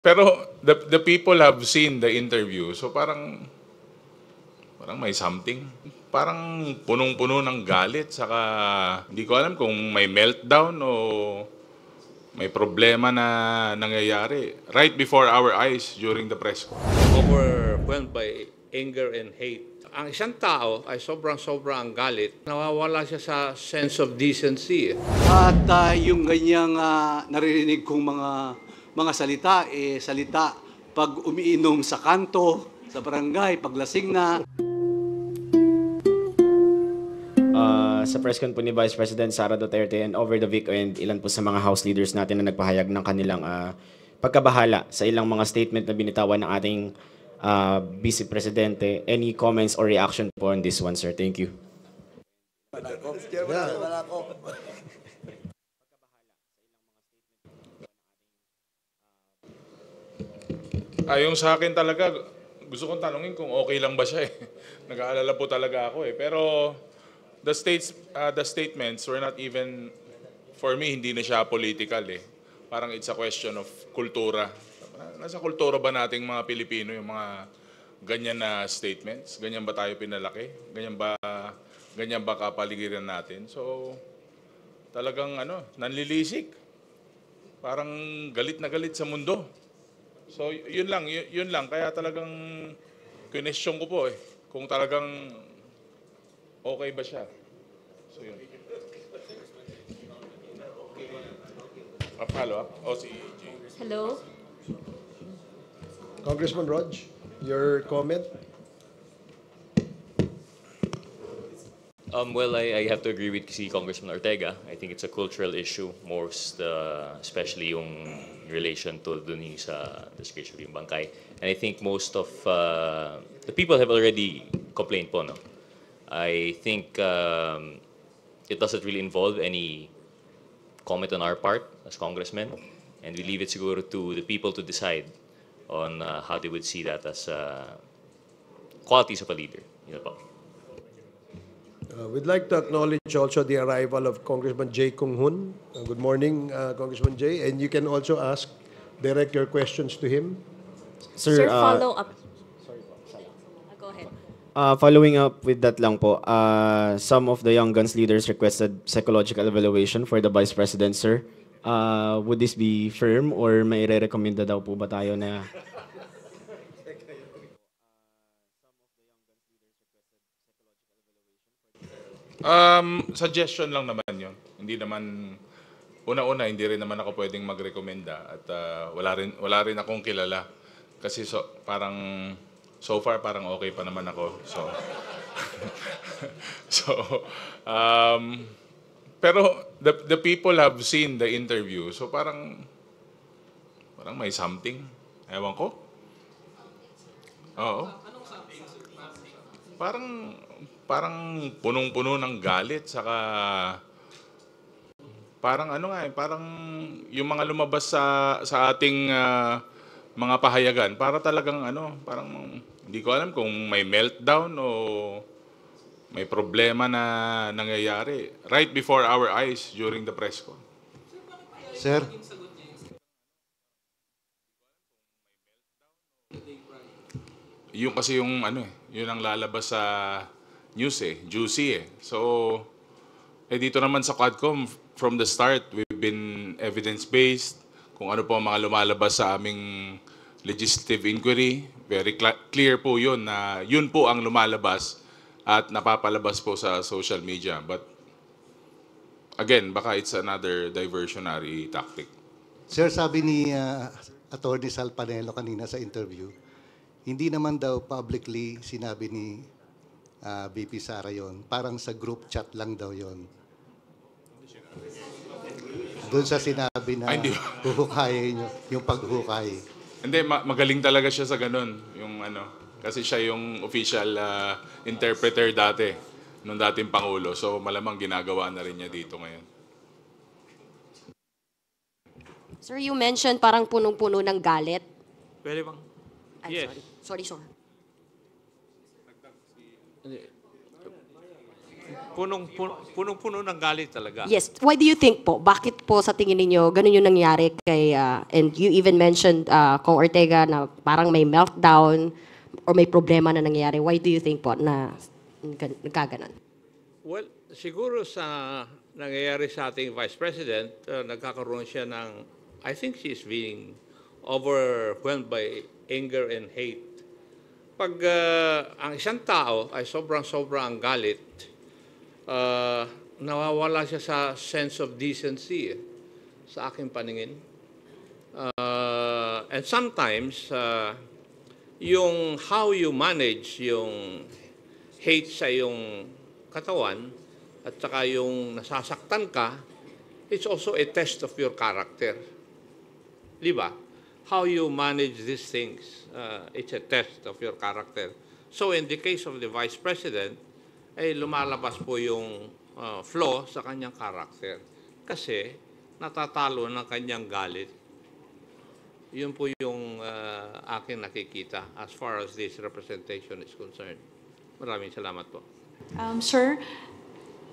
Pero the people have seen the interview, so parang may something. Parang punong-puno ng galit, saka hindi ko alam kung may meltdown o may problema na nangyayari right before our eyes during the press con. Overwhelmed by anger and hate. Ang isang tao ay sobrang galit. Nawawala siya sa sense of decency. At yung ganyang naririnig kong mga salita, salita pag umiinom sa kanto, sa barangay, paglasing na. Sa press con po ni Vice President Sara Duterte and over the weekend, ilan po sa mga House leaders natin na nagpahayag ng kanilang pagkabahala sa ilang mga statement na binitawan ng ating Vice Presidente. Any comments or reaction po on this one, sir? Thank you. Yung sa akin talaga, gusto kong tanungin kung okay lang ba siya eh. Nag-aalala po talaga ako eh. Pero the statements were not even, for me, hindi na siya political eh. Parang it's a question of kultura. Nasa kultura ba nating mga Pilipino yung mga ganyan na statements? Ganyan ba tayo pinalaki? Ganyan ba kapaligiran natin? So, talagang nanlilisik. Parang galit na galit sa mundo. So, yun lang. Kaya talagang question ko po eh, kung talagang okay ba siya? So, yun. Follow up? Si Jay. Hello? Congressman Rog, your comment? Well, I have to agree with si Congressman Ortega. I think it's a cultural issue, especially yung relation to dun sa disgraceful yung bangkay. And I think most of the people have already complained po, no? I think it doesn't really involve any comment on our part as congressmen, and we leave it siguro to the people to decide on how they would see that as qualities of a leader. Yun po. We'd like to acknowledge also the arrival of Congressman Jay Kung Hoon. Good morning, Congressman Jay. And you can also direct your questions to him. Sir, follow up. Go ahead. Following up with that lang po, some of the Young Guns leaders requested psychological evaluation for the Vice President, sir. Would this be firm or may re-recommenda daw po ba tayo na... Suggestion lang naman yun. Hindi naman, una-una, hindi rin naman ako pwedeng magrekomenda at wala rin akong kilala. Kasi so far parang okay pa naman ako. Pero the people have seen the interview. So parang may something. Ewan ko. Oo. Parang punong-puno ng galit, saka parang parang yung mga lumabas sa ating mga pahayagan, para talagang parang hindi ko alam kung may meltdown o may problema na nangyayari right before our eyes during the press con. Sir? Yung kasi yung yun ang lalabas sa news juicy So, dito naman sa Quadcom, from the start, we've been evidence-based. Kung ano po ang mga lumalabas sa aming legislative inquiry, very clear po yun na yun po ang lumalabas at napapalabas po sa social media. But, again, baka it's another diversionary tactic. Sir, sabi ni Attorney Sal Panelo kanina sa interview, hindi naman daw publicly sinabi ni VP Sara yon, parang sa group chat lang daw yon. Doon sa sinabi na huhukayin nyo, yung paghukay. Hindi, magaling talaga siya sa ganun. Yung kasi siya yung official interpreter dati, nung dating Pangulo. So malamang ginagawa na rin niya dito ngayon. Sir, you mentioned parang punong-puno ng galit. Pwede bang? Ay, sorry. Sorry. punong-puno ng galit talaga. Yes. Why do you think po? Bakit po sa tingin ninyo ganun yung nangyari kay, and you even mentioned Kong Ortega na parang may meltdown or may problema na nangyari. Why do you think po na nagkaganon? Well, siguro sa nangyayari sa ating Vice President, nagkakaroon siya ng, I think she's being overwhelmed by anger and hate. Pag ang isang tao ay sobrang galit, nawawala siya sa sense of decency sa aking paningin. And sometimes, yung how you manage yung hate sa yung katawan at saka yung nasasaktan ka, it's also a test of your character. Di ba? How you manage these things, it's a test of your character. So in the case of the Vice President, ay lumalabas po yung flaw sa kanyang character. Kasi natatalo ng kanyang galit. Yun po yung aking nakikita as far as this representation is concerned. Maraming salamat po. Sir,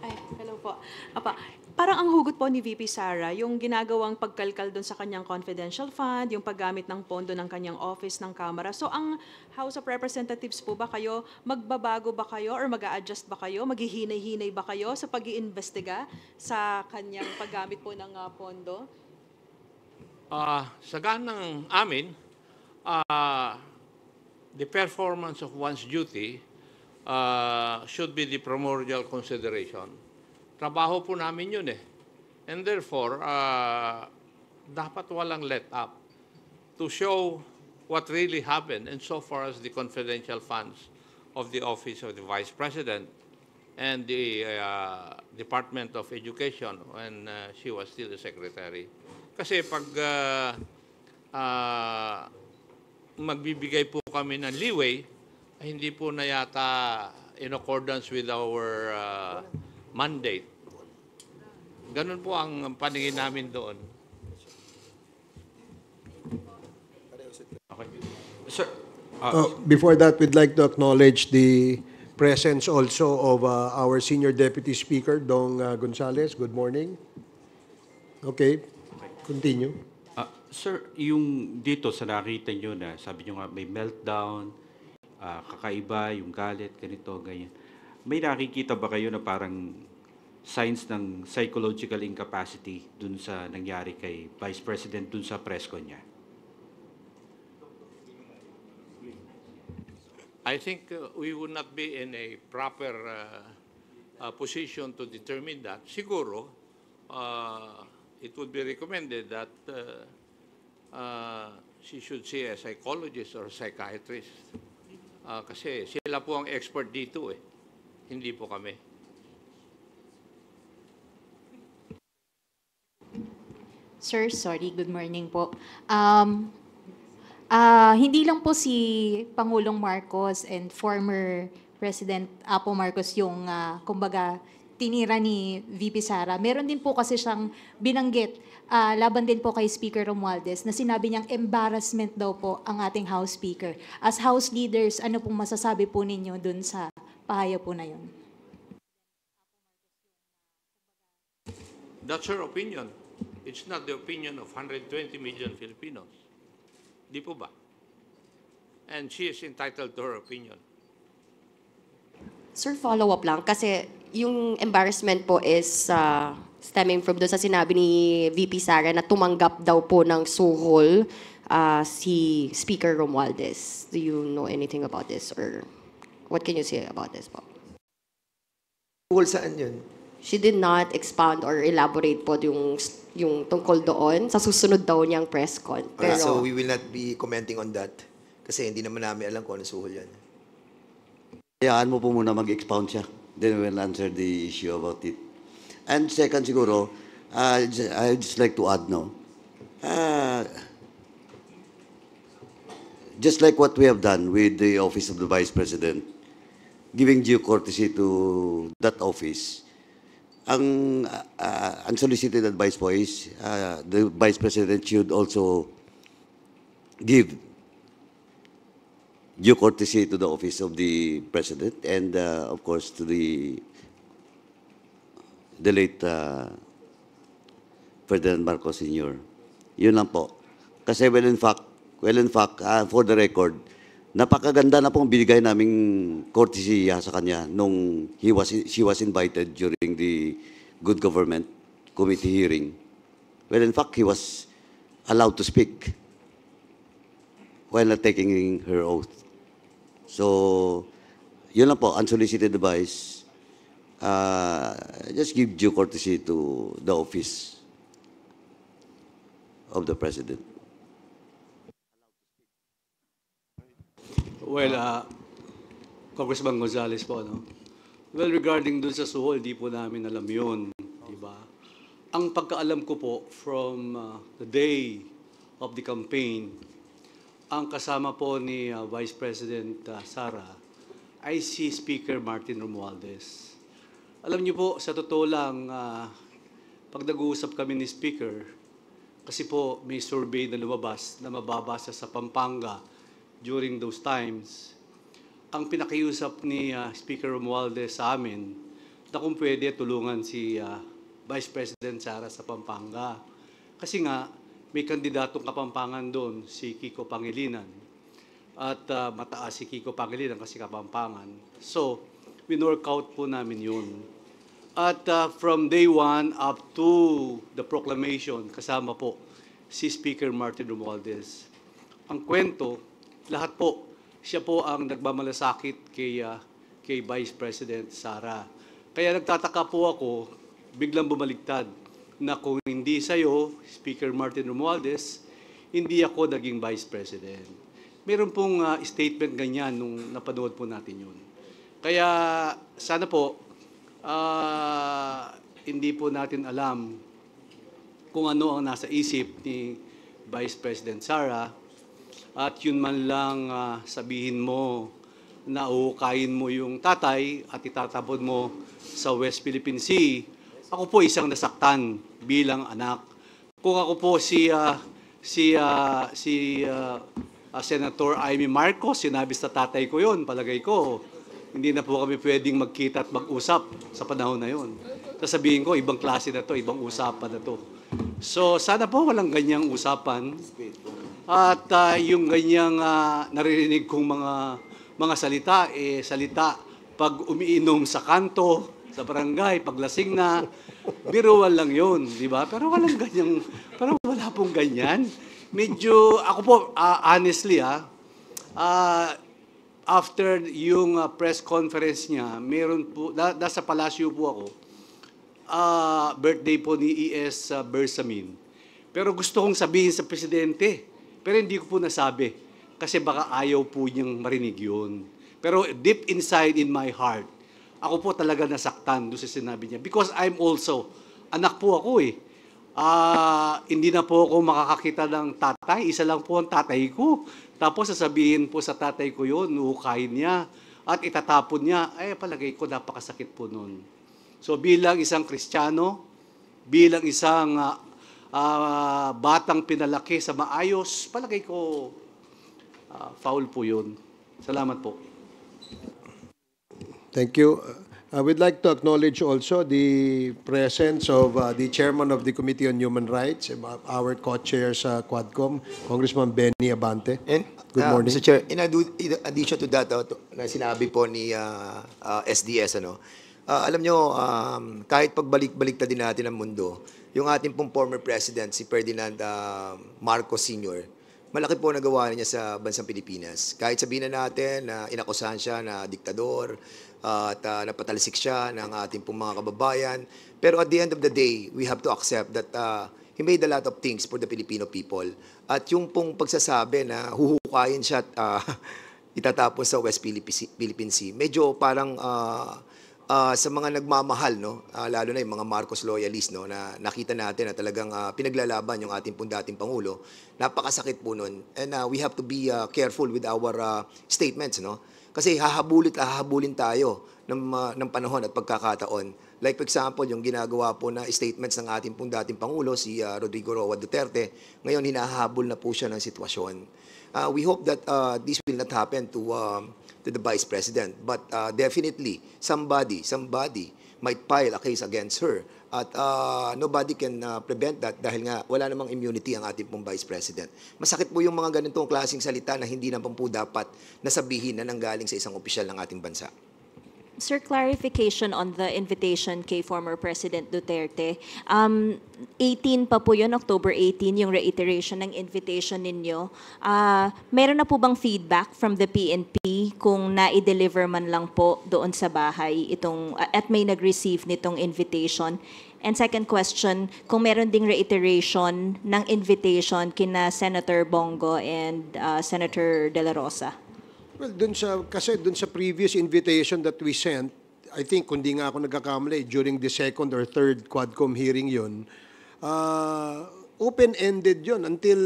ay, hello po. Parang ang hugot po ni VP Sara, yung ginagawang pagkalkal doon sa kanyang confidential fund, yung paggamit ng pondo ng kanyang office ng Kamara. So ang House of Representatives po ba kayo, magbabago ba kayo or mag-a-adjust ba kayo, maghihinay-hinay ba kayo sa pag-iimbestiga sa kanyang paggamit po ng pondo? Sa ganang amin, the performance of one's duty should be the primordial consideration. Trabaho po namin yun eh. And therefore, dapat walang let up to show what really happened and so far as the confidential funds of the Office of the Vice President and the Department of Education when she was still the Secretary. Kasi pag magbibigay po kami ng leeway, hindi po na yata in accordance with our mandate. Ganun po ang paningin namin doon. Okay. Sir, Before that, we'd like to acknowledge the presence also of our Senior Deputy Speaker, Dong Gonzales. Good morning. Okay, continue. sir, yung dito sa nakita nyo na, sabi nyo nga may meltdown, kakaiba, yung galit, ganito, ganyan. May nakikita ba kayo na parang signs ng psychological incapacity dun sa nangyari kay Vice President dun sa press con niya? I think we would not be in a proper position to determine that. Siguro, it would be recommended that she should see a psychologist or a psychiatrist. Kasi sila po ang expert dito eh. Hindi po kami. Sir, sorry, good morning po. Hindi lang po si Pangulong Marcos and former President Apo Marcos yung, kumbaga, tinira ni VP Sara. Meron din po kasi siyang binanggit, laban din po kay Speaker Romualdez, na sinabi niyang embarrassment daw po ang ating House Speaker. As House leaders, ano pong masasabi po ninyo dun sa pahayag po na yun? That's her opinion. It's not the opinion of 120 million Filipinos. Di po ba? And she is entitled to her opinion. Sir, follow-up lang. Kasi yung embarrassment po is stemming from doon sa sinabi ni VP Sara na tumanggap daw po ng suhol si Speaker Romualdez. Do you know anything about this? Or what can you say about this po? Suhol saan yun? She did not expound or elaborate po yung tungkol doon sa susunod daw niyang press con. Pero, So we will not be commenting on that kasi hindi naman namin alam kung ano suhol yan. Hayaan mo po muna mag-expound siya. Then we'll answer the issue about it. And second siguro, I'd just like to add no. Just like what we have done with the Office of the Vice President, giving due courtesy to that office, ang unsolicited advice po is the Vice President should also give due courtesy to the Office of the President and, of course, to the the late Ferdinand Marcos Sr. Yun lang po. Kasi well in fact, for the record, napakaganda na pong binigay naming courtesy sa kanya nung she was invited during the Good Government Committee hearing. Well, in fact, he was allowed to speak while not taking her oath. So, yun lang po, unsolicited advice. Just give due courtesy to the office of the President. Well, Congressman Gonzales po, no? Well, regarding dun sa suhol, di po namin alam yun, di ba? Ang pagkaalam ko po from the day of the campaign, ang kasama po ni Vice President Sara ay si Speaker Martin Romualdez. Alam niyo po, sa totoo lang, pag nag-uusap kami ni Speaker, kasi po may survey na lumabas na mababasa sa Pampanga during those times, ang pinakiusap ni Speaker Romualdez sa amin na kung pwede tulungan si Vice President Sara sa Pampanga. Kasi nga, may kandidatong Kapampangan doon, si Kiko Pangilinan. At mataas si Kiko Pangilinan kasi Kapampangan. So, winork out po namin yun. At from day one up to the proclamation, kasama po si Speaker Martin Romualdez. Ang kwento, lahat po, siya po ang nagmamalasakit kay Vice President Sara. Kaya nagtataka po ako, biglang bumaligtad, na kung hindi sa'yo, Speaker Martin Romualdez, hindi ako naging Vice President. Meron pong statement ganyan nung napanood po natin yun. Kaya sana po, hindi po natin alam kung ano ang nasa isip ni Vice President Sara, at yun man lang sabihin mo na uukayin mo yung tatay at itatapon mo sa West Philippine Sea. Ako po isang nasaktan bilang anak. Kung ako po si Senator Amy Marcos, sinabi sa tatay ko yon, palagay ko, hindi na po kami pwedeng magkita at mag-usap sa panahon na yon. Sasabihin ko, ibang klase na to, ibang usapan na to. So sana po walang ganyang usapan. At yung ganyang naririnig kong mga salita, salita pag umiinom sa kanto, sa barangay, paglasing na, biruan lang yun, di ba? Pero walang ganyang, parang wala pong ganyan. Medyo, ako po, honestly, after yung press conference niya, meron po, nasa palasyo po ako, birthday po ni E.S. Bersamin. Pero gusto kong sabihin sa presidente, pero hindi ko po nasabi, kasi baka ayaw po niyang marinig yun. Pero deep inside in my heart, ako po talaga nasaktan doon sa sinabi niya. Because I'm also, anak po ako eh. Hindi na po ako makakakita ng tatay. Isa lang po ang tatay ko. Tapos sasabihin po sa tatay ko yun, uhukayin niya at itatapon niya. Ay, palagay ko napakasakit po nun. So bilang isang Kristiyano, bilang isang batang pinalaki sa maayos, palagay ko foul po yun. Salamat po. Thank you. I would like to acknowledge also the presence of the chairman of the Committee on Human Rights, our co-chair sa Quadcom, Congressman Benny Abante. Good morning. Mr. Chair, in addition to that, na sinabi po ni SDS, alam nyo, kahit pagbalik-balik din natin ang mundo, yung ating pong former president, si Ferdinand Marcos Sr., malaki po nagawa niya sa bansang Pilipinas. Kahit sabihin na natin na inakusahan siya na diktador, at napatalsik siya ng ating pong mga kababayan. Pero at the end of the day, we have to accept that he made a lot of things for the Filipino people. At yung pong pagsasabi na huhukayin siya at itatapos sa West Philippine Sea, medyo parang sa mga nagmamahal, lalo na yung mga Marcos loyalists, na nakita natin na talagang pinaglalaban yung ating pong dating Pangulo, napakasakit po nun. And we have to be careful with our statements, Kasi hahabulin tayo ng panahon at pagkakataon. Like for example, yung ginagawa po na statements ng ating pong dating Pangulo, si Rodrigo Roa Duterte, ngayon hinahabol na po siya ng sitwasyon. We hope that this will not happen to the Vice President. But definitely, somebody might file a case against her. At nobody can prevent that dahil nga wala namang immunity ang ating pong Vice President. Masakit po yung mga ganitong klaseng salita na hindi naman po dapat nasabihin na nanggaling sa isang opisyal ng ating bansa. Sir, clarification on the invitation kay former President Duterte. 18 pa po yun, October 18, yung reiteration ng invitation ninyo. Meron na po bang feedback from the PNP kung na-deliver man lang po doon sa bahay itong, at may nag-receive nitong invitation? And second question, kung meron ding reiteration ng invitation kina Senator Bongo and Senator De La Rosa? Well, kasi dun sa previous invitation that we sent, I think, kundi nga ako nagkakamali, during the second or third Quadcom hearing yun, open-ended yun until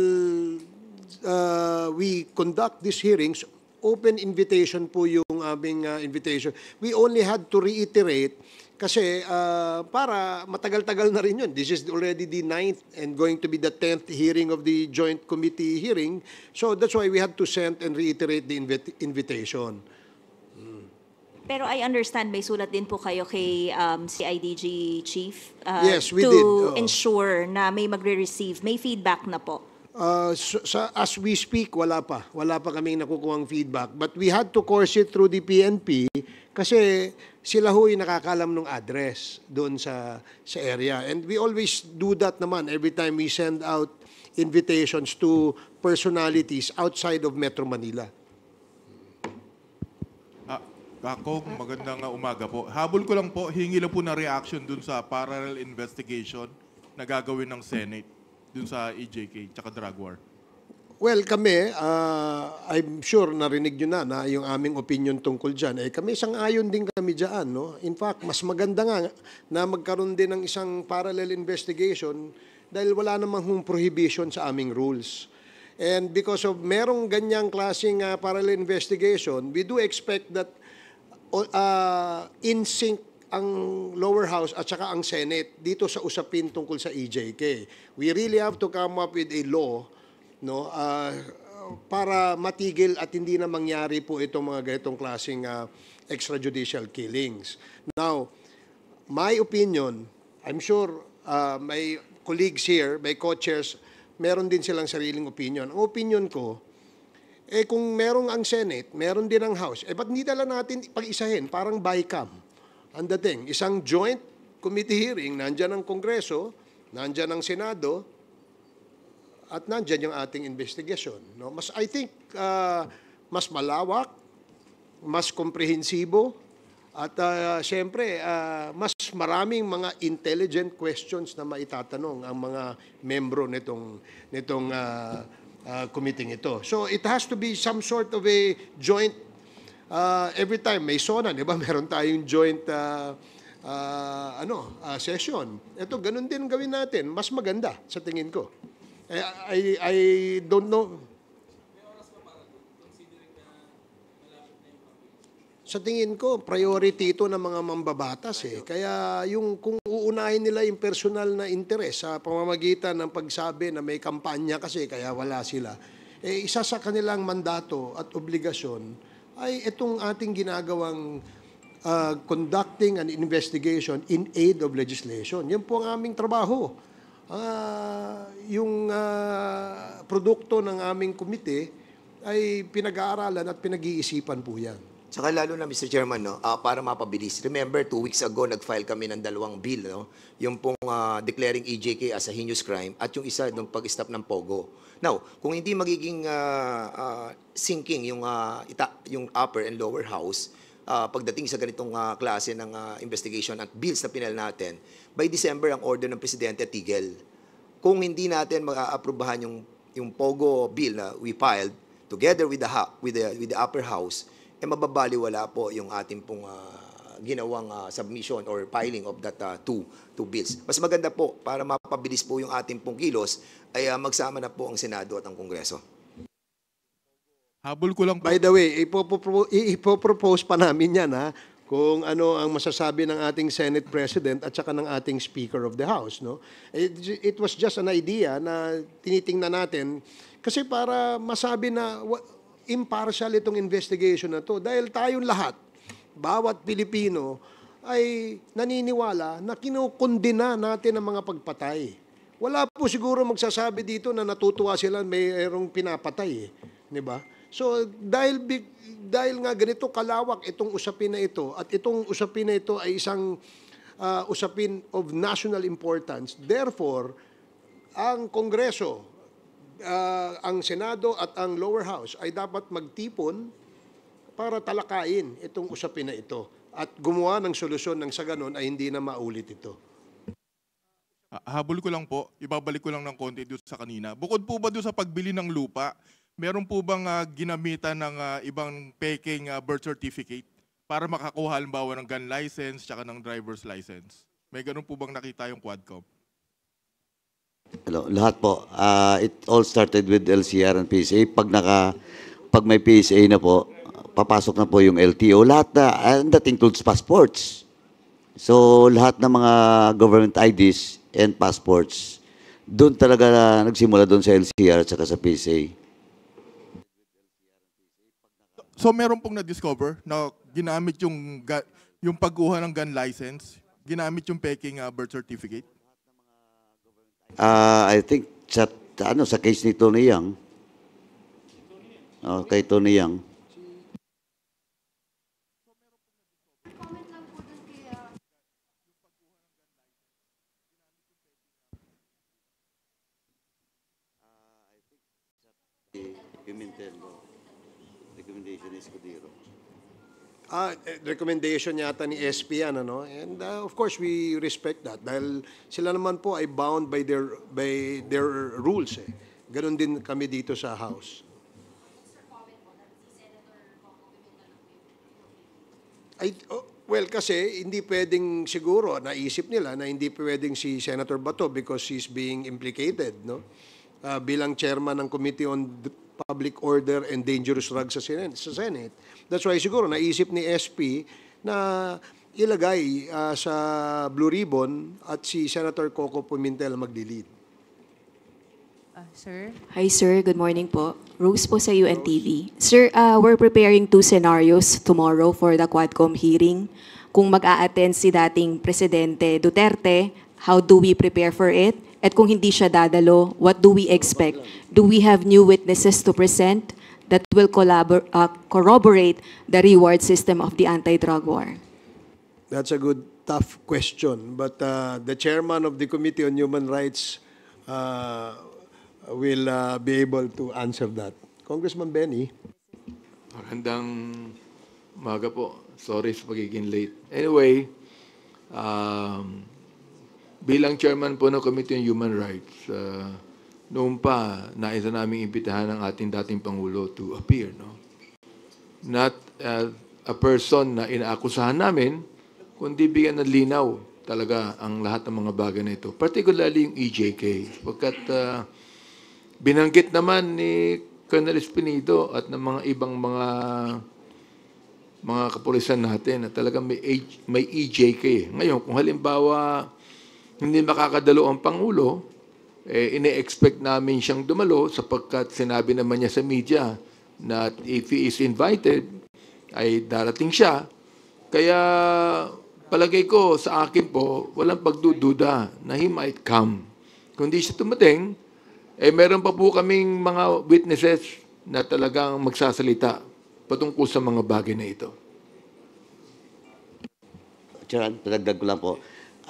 we conduct these hearings. Open invitation po yung aming invitation. We only had to reiterate kasi para matagal-tagal na rin yun. This is already the 9th and going to be the 10th hearing of the joint committee hearing. So that's why we had to send and reiterate the invitation. Pero I understand may sulat din po kayo kay CIDG Chief Yes, we to did. ensure na may magre-receive. May feedback na po. As we speak, wala pa. Wala pa kaming nakukuhang feedback. But we had to course it through the PNP kasi sila ho'y nakakalam ng address doon sa area. And we always do that naman every time we send out invitations to personalities outside of Metro Manila. Ako, magandang umaga po. Habol ko lang po, hingi lang po na reaction dun sa parallel investigation na gagawin ng Senate dun sa EJK tsaka drug war. Well, kami, I'm sure narinig nyo na yung aming opinion tungkol dyan. Kami sang-ayon din kami dyan. No? In fact, mas maganda nga na magkaroon din ng isang parallel investigation dahil wala namang prohibition sa aming rules. And because of merong ganyang klaseng parallel investigation, we do expect that in sync ang lower house at saka ang Senate dito sa usapin tungkol sa EJK. We really have to come up with a law, no, para matigil at hindi na mangyari po itong mga ganitong klaseng extrajudicial killings. Now, my opinion, I'm sure my colleagues here, my co-chairs, meron din silang sariling opinion. Ang opinion ko, kung merong ang Senate, meron din ang House, ba't hindi dala natin pag-isahin, parang BICAM? Ang dating, isang joint committee hearing, nandyan ang Kongreso, nandyan ang Senado, at nandyan yung ating investigation. No? I think mas malawak, mas komprehensibo, at siyempre, mas maraming mga intelligent questions na maitatanong ang mga membro nitong committee ito. So it has to be some sort of a joint, every time may SONA, di ba? Meron tayong joint session. Ito, ganun din gawin natin. Mas maganda sa tingin ko. I don't know. Sa tingin ko, priority ito ng mga mambabatas. Kaya kung uunahin nila yung personal na interes sa pamamagitan ng pagsabi na may kampanya kasi kaya wala sila, isa sa kanilang mandato at obligasyon ay itong ating ginagawang conducting an investigation in aid of legislation. Yan po ang aming trabaho. Yung produkto ng aming komite ay pinag-aaralan at pinag-iisipan po yan. Saka lalo na, Mr. Chairman, no, para mapabilis. Remember, 2 weeks ago, nag-file kami ng 2 bill. No? Yung pong declaring EJK as a heinous crime at yung isa ng pag-stop ng POGO. Now, kung hindi magiging sinking yung upper and lower house, pagdating sa ganitong klase ng investigation at bills na pinal natin, by December, ang order ng Presidente tigil. Kung hindi natin mag-aaprubahan yung POGO bill na we filed together with the upper house, mababaliwala po yung ating pong ginawang submission or filing of that two bills. Mas maganda po, para mapabilis po yung ating pong kilos, ay magsama na po ang Senado at ang Kongreso. Habol ko lang po. By the way, ipopropose pa namin yan, kung ano ang masasabi ng ating Senate President at saka ng ating Speaker of the House. No? It was just an idea na tinitingnan natin kasi para masabi na impartial itong investigation na to dahil tayong lahat, bawat Pilipino ay naniniwala na kinukundina natin ang mga pagpatay. Wala po siguro magsasabi dito na natutuwa sila mayroong pinapatay, di ba? So dahil nga ganito kalawak itong usapin na ito at itong usapin na ito ay isang usapin of national importance, therefore ang Kongreso, ang Senado at ang lower house ay dapat magtipon para talakayin itong usapin na ito at gumawa ng solusyon nang sa ganon ay hindi na maulit ito. Habol ko lang po, ibabalik ko lang ng konti doon sa kanina. Bukod po ba doon sa pagbili ng lupa, meron po bang ginamitan ng ibang peking birth certificate para makakuha halimbawa ng gun license tsaka ng driver's license? May ganun po bang nakita yung Quadcom? Hello, lahat po. It all started with LCR and PSA. Pag may PSA na po, papasok na po yung LTO. Lahat na, and that includes passports. So, lahat ng mga government IDs and passports, doon talaga nagsimula doon sa LCR at saka sa PSA. So, meron pong na-discover na ginamit yung pagkuha ng gun license, ginamit yung peking birth certificate? I think sa case ni Tony Yang, kay Tony Yang, recommendation is Cudero. Recommendation yata ni SP yan, ano? And of course, we respect that dahil sila naman po ay bound by their rules. Ganon din kami dito sa House. Well, kasi hindi pwedeng siguro, naisip nila na hindi pwedeng si Senator Bato because he's being implicated, no? Bilang chairman ng Committee on Public Order and Dangerous Drugs sa Senate. That's why siguro naisip ni SP na ilagay sa Blue Ribbon at si Senator Coco Pimentel mag-lead. Sir? Hi sir, good morning po. Rose po sa UNTV. Sir, we're preparing 2 scenarios tomorrow for the Quadcom hearing. Kung mag-a-attend si dating Presidente Duterte, how do we prepare for it? At kung hindi siya dadalo, what do we expect? Do we have new witnesses to present that will corroborate the reward system of the anti-drug war? That's a good, tough question. But the chairman of the Committee on Human Rights will be able to answer that. Congressman Benny. Magandang umaga po. Sorry sa pagiging late. Anyway, bilang chairman po ng Committee on Human Rights, noon pa, nais na namin imbitahan ang ating dating Pangulo to appear. No? Not a person na inaakusahan namin, kundi bigyan ng linaw talaga ang lahat ng mga bagay na ito. Particularly yung EJK. Pagkat binanggit naman ni Colonel Espinido at ng mga ibang mga kapulisan natin na talagang may EJK. Ngayon, kung halimbawa hindi makakadalo ang Pangulo, ine-expect namin siyang dumalo sapagkat sinabi naman niya sa media na if he is invited, ay darating siya. Kaya palagay ko sa akin po, walang pagdududa na he might come. Kung di siya tumating, meron pa po kaming mga witnesses na talagang magsasalita patungkol sa mga bagay na ito. Chairman, padagdag ko lang po.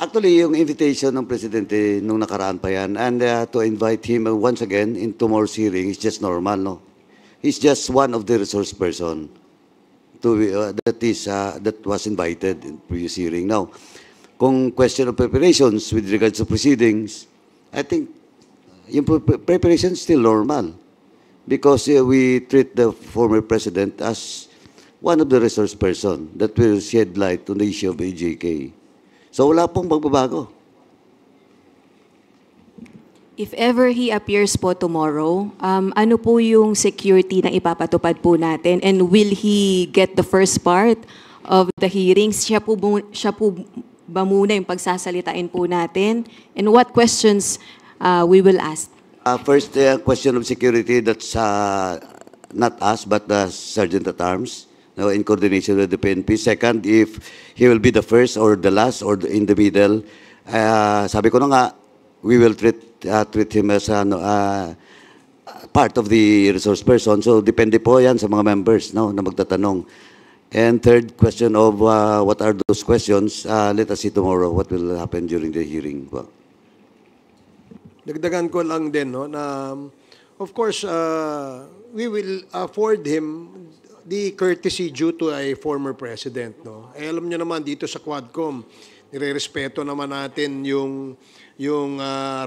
Actually, yung invitation ng Presidente nung nakaraan pa yan, and to invite him once again in tomorrow's hearing is just normal, no? He's just one of the resource person that was invited in previous hearing. Now, kung question of preparations with regards to proceedings, I think yung preparation is still normal because we treat the former President as one of the resource person that will shed light on the issue of AJK. So wala pong magbabago. If ever he appears po tomorrow, ano po yung security na ipapatupad po natin? And will he get the first part of the hearings? Siya po ba muna yung pagsasalitain po natin? And what questions we will ask? First, question of security, that's not us, but the Sergeant at Arms. no, in coordination with the PNP. Second, if he will be the first or the last or in the middle, sabi ko na nga, we will treat him as part of the resource person. So depende po yan sa mga members, no, na magtatanong. And third question of what are those questions, let us see tomorrow what will happen during the hearing. Well, Dagdagan ko lang din, no, na of course, we will afford him the courtesy due to a former president, no. Alam niyo naman dito sa Quadcom, nirerespeto naman natin yung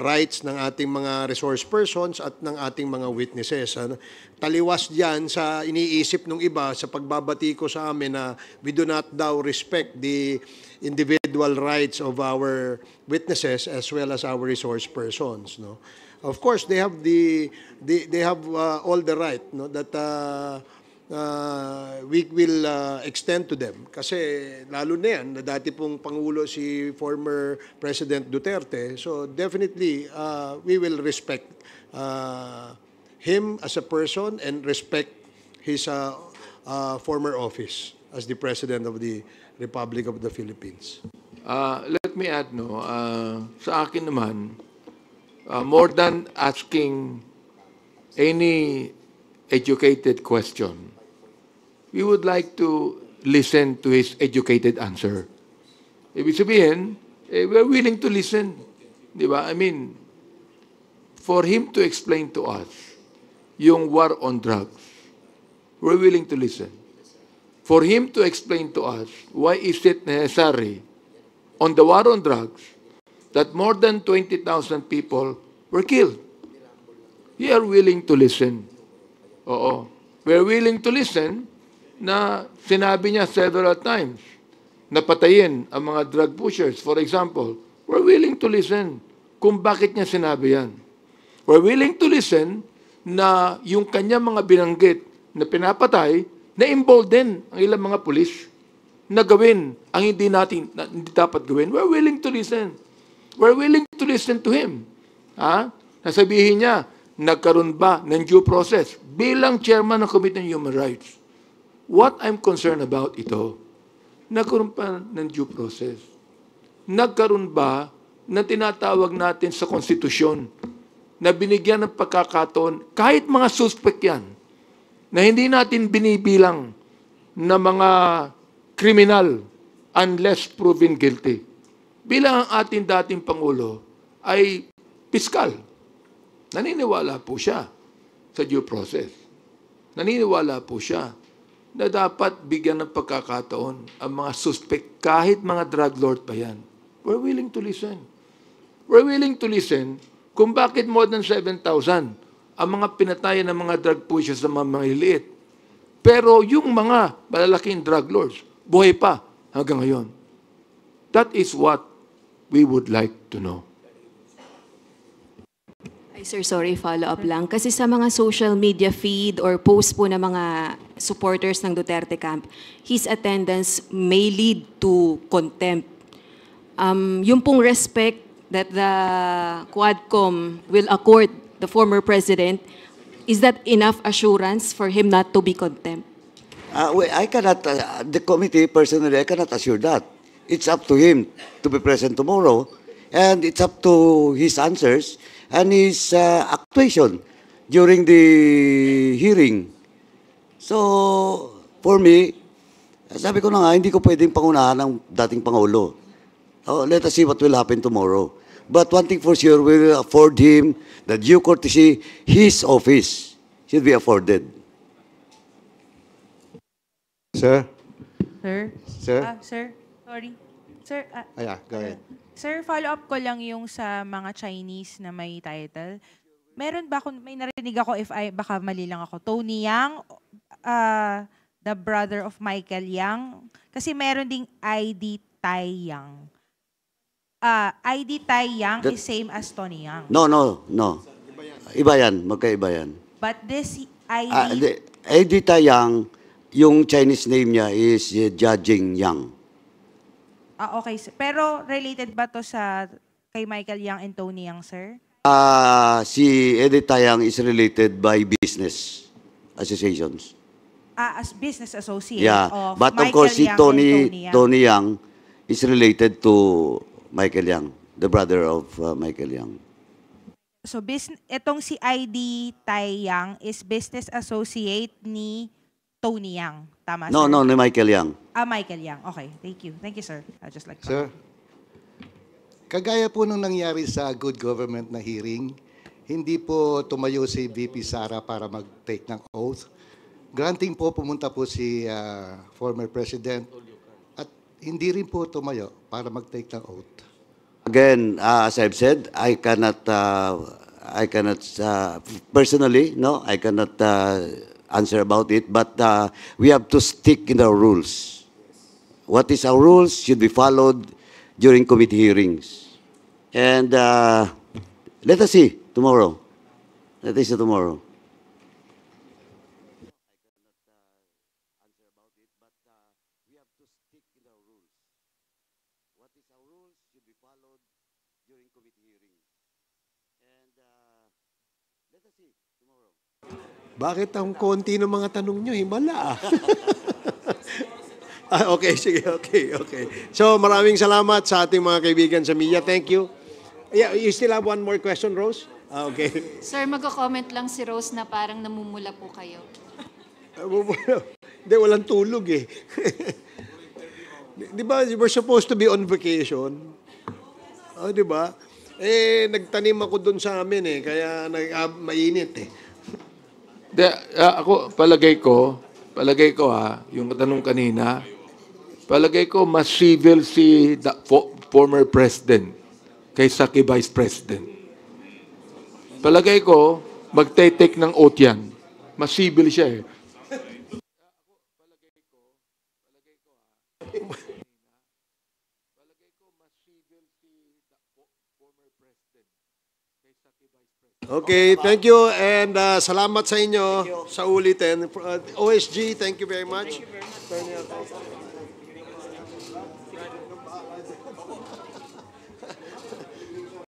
rights ng ating mga resource persons at ng ating mga witnesses. Ano? Taliwas diyan sa iniisip ng iba sa pagbabati ko sa amin na we do not daw respect the individual rights of our witnesses as well as our resource persons, no. Of course, they have all the right, no, that we will extend to them. Kasi lalo na yan, na dati pong Pangulo si former President Duterte. So definitely, we will respect him as a person and respect his former office as the President of the Republic of the Philippines. Let me add, no, sa akin naman, more than asking any educated question, we would like to listen to his educated answer. Ibig sabihin, we're willing to listen. Di ba? I mean, for him to explain to us yung war on drugs, we're willing to listen. For him to explain to us why is it necessary on the war on drugs that more than 20,000 people were killed. We are willing to listen. Oo. We're willing to listen na sinabi niya several times na patayin ang mga drug pushers. For example, we're willing to listen kung bakit niya sinabi yan. We're willing to listen na yung kanya mga binanggit na pinapatay, na-involved din ang ilang mga pulis na gawin ang hindi dapat gawin. We're willing to listen. We're willing to listen to him. Nasabihin niya, nagkaroon ba ng due process bilang chairman ng Committee on Human Rights? What I'm concerned about ito, nagkaroon pa ng due process. Nagkaroon ba na tinatawag natin sa konstitusyon na binigyan ng pagkakataon, kahit mga suspect yan, na hindi natin binibilang na mga kriminal unless proven guilty. Bilang ang ating dating Pangulo ay piskal. Naniniwala po siya sa due process. Naniniwala po siya na dapat bigyan ng pagkakataon ang mga suspect, kahit mga drug lord pa yan. We're willing to listen. We're willing to listen kung bakit more than 7,000 ang mga pinatayan ng mga drug pushers na mga maliliit. Pero yung mga malalaking drug lords, buhay pa hanggang ngayon. That is what we would like to know. Sir, sorry, follow-up lang. Kasi sa mga social media feed or post po ng mga supporters ng Duterte camp, his attendance may lead to contempt. Yung pong respect that the Quadcom will accord the former president, is that enough assurance for him not to be contempt? I cannot, the committee personally, I cannot assure that. It's up to him to be present tomorrow, and it's up to his answers and his actuation during the hearing. So, for me, sabi ko na nga, hindi ko pwedeng pangunahan ng dating Pangulo. Let us see what will happen tomorrow. But one thing for sure, we will afford him the due courtesy, his office should be afforded. Sir? Sir? Sir? Sir, sorry. Sir, Go ahead. Sir, follow-up ko lang yung sa mga Chinese na may title. Meron ba may narinig ako, baka mali lang ako, Tony Yang, the brother of Michael Yang, kasi meron ding ID Tai Yang. ID Tai Yang is same as Tony Yang. No. Iba yan, magkaiba yan. But this ID... ID Tayang, yung Chinese name niya is Jiajing Yang. Okay. Pero related ba to sa kay Michael Yang and Tony Yang, sir? Si Eddie Tayang is related by business associations. as business associate Yeah, of but of Michael course si Yang and Tony Yang. Tony Yang is related to Michael Yang, the brother of Michael Yang. So itong si ID Tai Yang is business associate ni Tony Yang. Tama, No, sir? no, ni Michael Yang. Michael Yang. Okay, thank you. Thank you, sir. I'll just like to... Sir, kagaya po nung nangyari sa good government na hearing, hindi po tumayo si VP Sara para mag-take ng oath. Granting po, pumunta po si former President at hindi rin po tumayo para mag-take ng oath. Again, as I've said, I cannot personally, no, I cannot answer about it, but we have to stick in our rules. What is our rules should be followed during committee hearings. And let us see tomorrow. Let us see tomorrow. Bakit ang konti ng mga tanong nyo? Himala. Okay, sige. Okay. So maraming salamat sa ating mga kaibigan sa media. Thank you. Yeah, you still have one more question, Rose? Okay. Sir, magko-comment lang si Rose na parang namumula po kayo. Hindi, walang tulog eh. Di ba, we're supposed to be on vacation. Di ba? Nagtanim ako doon sa amin eh, kaya mainit eh. Ako, palagay ko yung tanong kanina, palagay ko mas civil si former president kaysa kay vice president. Palagay ko, magte-take ng oath yan. Mas civil siya eh. Okay, thank you and salamat sa inyo sa ulitin. OSG, thank you very much.